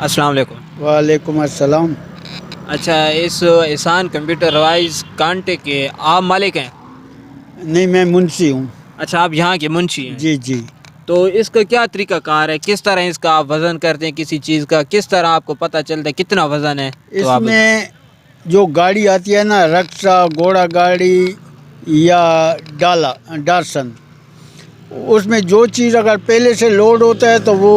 अस्सलाम वालेकुम। वालेकुम अस्सलाम। अच्छा, इस एहसान कंप्यूटर वाइज कांटे के आप मालिक हैं? नहीं, मैं मुंशी हूँ। अच्छा, आप यहाँ के मुंशी हैं। जी जी। तो इसका क्या तरीका कार है, किस तरह इसका आप वज़न करते हैं किसी चीज़ का, किस तरह आपको पता चलता है कितना वज़न है? तो आप इसमें जो गाड़ी आती है ना, रक्शा, घोड़ा गाड़ी या डाला डारसन, उसमें जो चीज़ अगर पहले से लोड होता है तो वो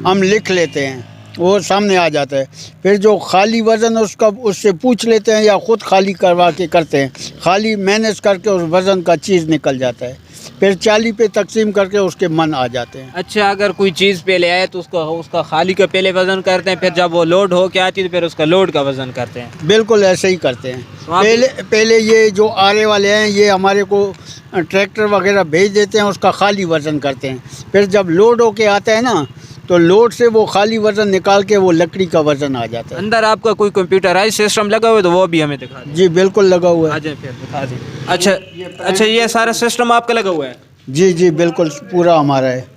हम लिख लेते हैं, वो सामने आ जाता है। फिर जो खाली वज़न है उसका उससे पूछ लेते हैं या ख़ुद खाली करवा के करते हैं। खाली मैनेज करके उस वज़न का चीज़ निकल जाता है। फिर 40 पे तकसीम करके उसके मन आ जाते हैं। अच्छा, अगर कोई चीज़ पहले आए तो उसका उसका खाली का पहले वज़न करते हैं, फिर जब वो लोड हो के आती है तो फिर उसका लोड का वज़न करते हैं। बिल्कुल ऐसे ही करते हैं। तो आप पहले पहले ये जो आरे वाले हैं ये हमारे को ट्रैक्टर वगैरह भेज देते हैं, उसका खाली वज़न करते हैं। फिर जब लोड होके आता है ना, तो लोड से वो खाली वज़न निकाल के वो लकड़ी का वज़न आ जाता है। अंदर आपका कोई कंप्यूटराइज सिस्टम लगा हुआ है तो वो भी हमें दिखा दें। जी बिल्कुल लगा हुआ आ है। जाए फिर दिखा दें। अच्छा, अच्छा, ये सारा सिस्टम आपका लगा हुआ है? जी जी बिल्कुल पूरा हमारा है।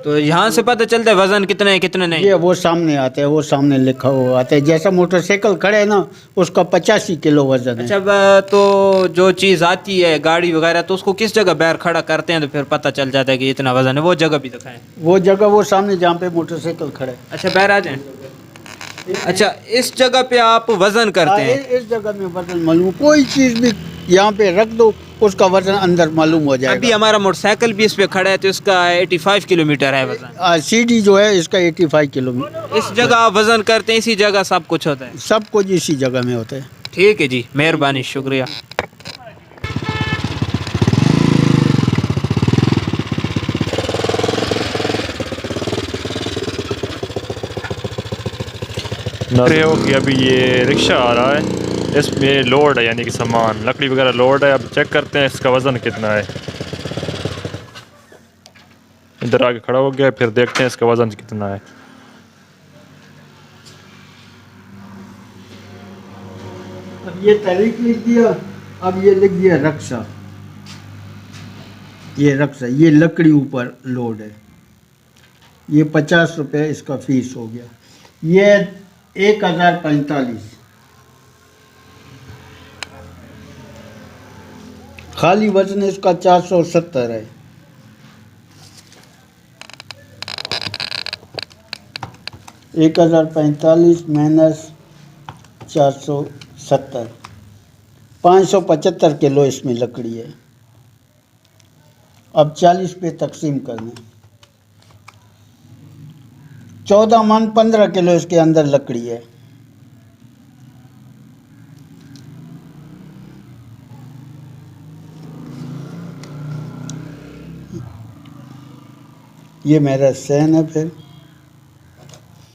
तो यहाँ से पता चलता है वज़न कितना है कितना नहीं? ये वो सामने आते हैं, वो सामने लिखा हुआ आता है। जैसा मोटरसाइकिल खड़े है ना, उसका 85 किलो वज़न है। अच्छा, तो जो चीज़ आती है गाड़ी वगैरह तो उसको किस जगह बाहर खड़ा करते हैं तो फिर पता चल जाता है कि इतना वज़न है, वो जगह भी दिखाएं। वो जगह वो सामने जहाँ पे मोटरसाइकिल खड़े है। अच्छा, बाहर आ जाएं। अच्छा, इस जगह पे आप वज़न करते हैं? इस जगह में वज़न मालूम, कोई चीज़ भी यहाँ पे रख दो, उसका वज़न अंदर मालूम हो अभी जाएगा। हमारा मोटरसाइकिल भी इस पे खड़ा है तो इसका 85 किलोमीटर है वज़न। सीडी जो है इसका 85 किलो में। इस जगह आप वज़न करते हैं, इसी जगह सब कुछ होता है? सब कुछ इसी जगह में होता है। ठीक है जी, मेहरबानी, शुक्रिया। रहे हो कि अभी ये रिक्शा आ रहा है, इसमें लोड है, यानी कि सामान लकड़ी वगैरह लोड है। अब चेक करते हैं इसका वज़न कितना है। इधर आके खड़ा हो गया, फिर देखते हैं इसका वज़न कितना है। अब ये तारीख लिख दिया, अब ये लिख दिया रक्शा। ये रक्शा, ये लकड़ी ऊपर लोड है। ये 50 रुपये इसका फीस हो गया। ये 1045। खाली वजन इसका 470 है। 1045 माइनस 470, 575 किलो इसमें लकड़ी है। अब 40 पे तकसीम करना। 14 मन 15 किलो इसके अंदर लकड़ी है। ये मेरा सहन है। फिर